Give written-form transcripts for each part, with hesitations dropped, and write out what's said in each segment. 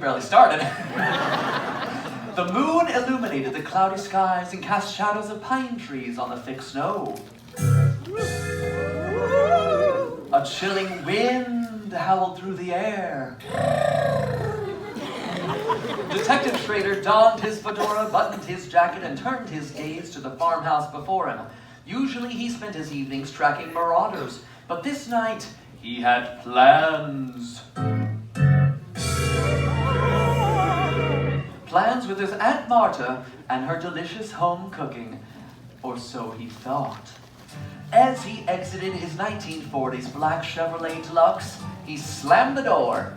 barely started. The moon illuminated the cloudy skies and cast shadows of pine trees on the thick snow. A chilling wind howled through the air. Detective Schrader donned his fedora, buttoned his jacket, and turned his gaze to the farmhouse before him. Usually he spent his evenings tracking marauders, but this night he had plans. Plans with his Aunt Marta and her delicious home cooking, or so he thought. As he exited his 1940s black Chevrolet Deluxe, he slammed the door.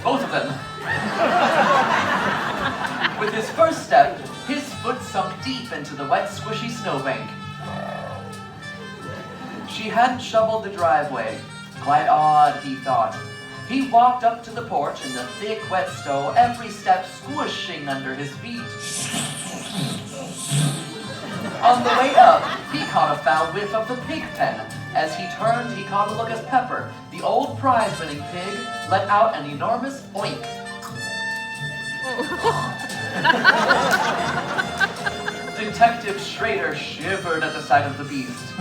Both of them. With his first step, his foot sunk deep into the wet, squishy snowbank. She hadn't shoveled the driveway. Quite odd, he thought. He walked up to the porch in the thick, wet snow, every step squishing under his feet. On the way up, he caught a foul whiff of the pig pen. As he turned, he caught a look as Pepper, the old prize-winning pig, let out an enormous oink. Detective Schrader shivered at the sight of the beast.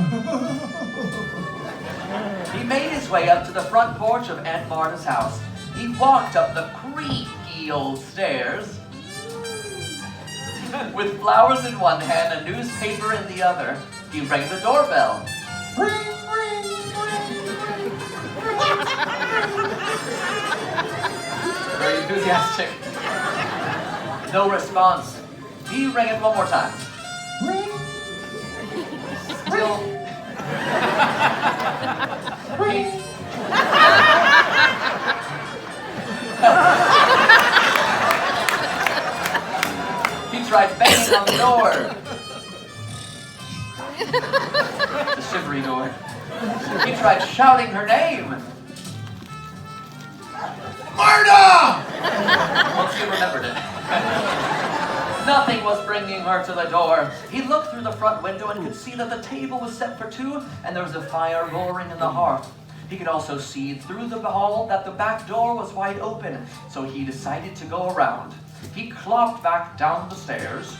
He made his way up to the front porch of Aunt Marta's house. He walked up the creaky old stairs. With flowers in one hand and newspaper in the other, he rang the doorbell. Ring, ring, ring, ring. Very enthusiastic. No response. He rang it one more time. Ring. Still. Ring. He tried banging on the door. The shivery door. He tried shouting her name. Marta! Once he remembered it. Nothing was bringing her to the door. He looked through the front window and could see that the table was set for two and there was a fire roaring in the hearth. He could also see through the hall that the back door was wide open, so he decided to go around. He clopped back down the stairs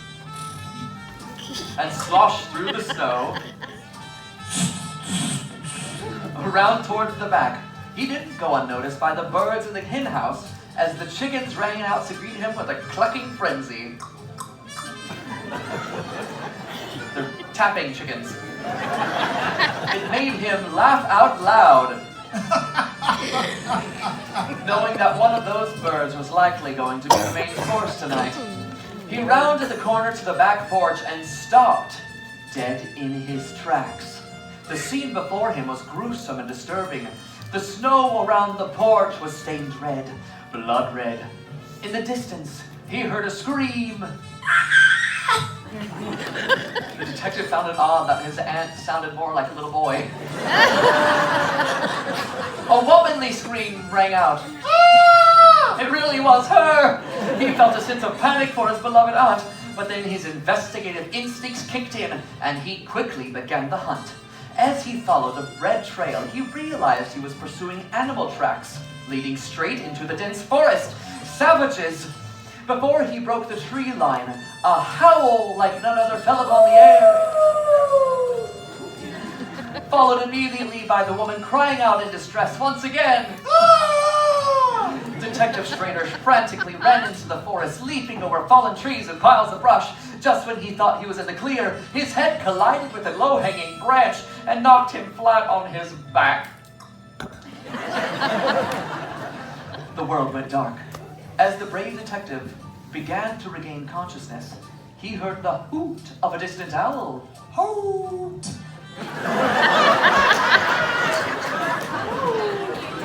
and sloshed through the snow around towards the back. He didn't go unnoticed by the birds in the hen house as the chickens ran out to greet him with a clucking frenzy. They're tapping chickens. It made him laugh out loud, knowing that one of those birds was likely going to be the main course tonight. He rounded the corner to the back porch and stopped, dead in his tracks. The scene before him was gruesome and disturbing. The snow around the porch was stained red, blood red. In the distance, he heard a scream. The detective found it odd that his aunt sounded more like a little boy. A womanly scream rang out. It really was her! He felt a sense of panic for his beloved aunt, but then his investigative instincts kicked in, and he quickly began the hunt. As he followed the red trail, he realized he was pursuing animal tracks, leading straight into the dense forest. Savages! Before he broke the tree line, a howl like none other fell upon the air, followed immediately by the woman crying out in distress once again. Detective Schrader frantically ran into the forest, leaping over fallen trees and piles of brush. Just when he thought he was in the clear, his head collided with a low-hanging branch and knocked him flat on his back. The world went dark. As the brave detective began to regain consciousness, he heard the hoot of a distant owl. Hoot!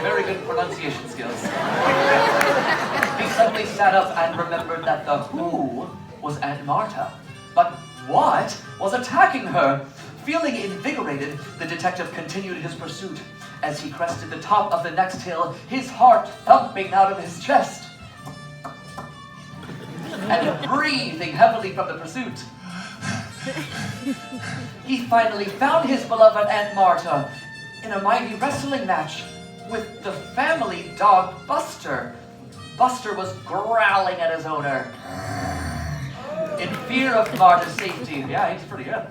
Very good pronunciation skills. He suddenly sat up and remembered that the who was Aunt Marta. But what was attacking her? Feeling invigorated, the detective continued his pursuit. As he crested the top of the next hill, his heart thumping out of his chest and breathing heavily from the pursuit. He finally found his beloved Aunt Marta in a mighty wrestling match. with the family dog Buster. Buster was growling at his owner. In fear of Marta's safety, yeah, he's pretty good.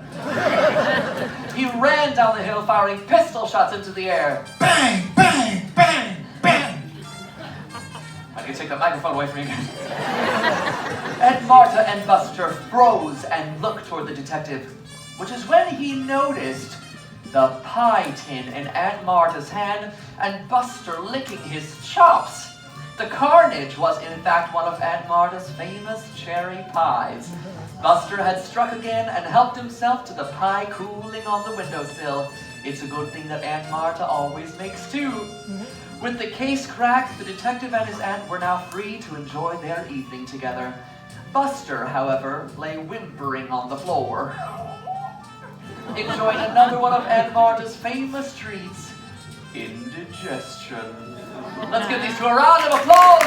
He ran down the hill firing pistol shots into the air. Bang, bang, bang, bang. I can take the microphone away from you guys. And Marta and Buster froze and looked toward the detective, which is when he noticed the pie tin in Aunt Marta's hand and Buster licking his chops. The carnage was in fact one of Aunt Marta's famous cherry pies. Buster had struck again and helped himself to the pie cooling on the windowsill. It's a good thing that Aunt Marta always makes too. With the case cracked, the detective and his aunt were now free to enjoy their evening together. Buster, however, lay whimpering on the floor, enjoying another one of Aunt Marta's famous treats, indigestion. Let's give these two a round of applause.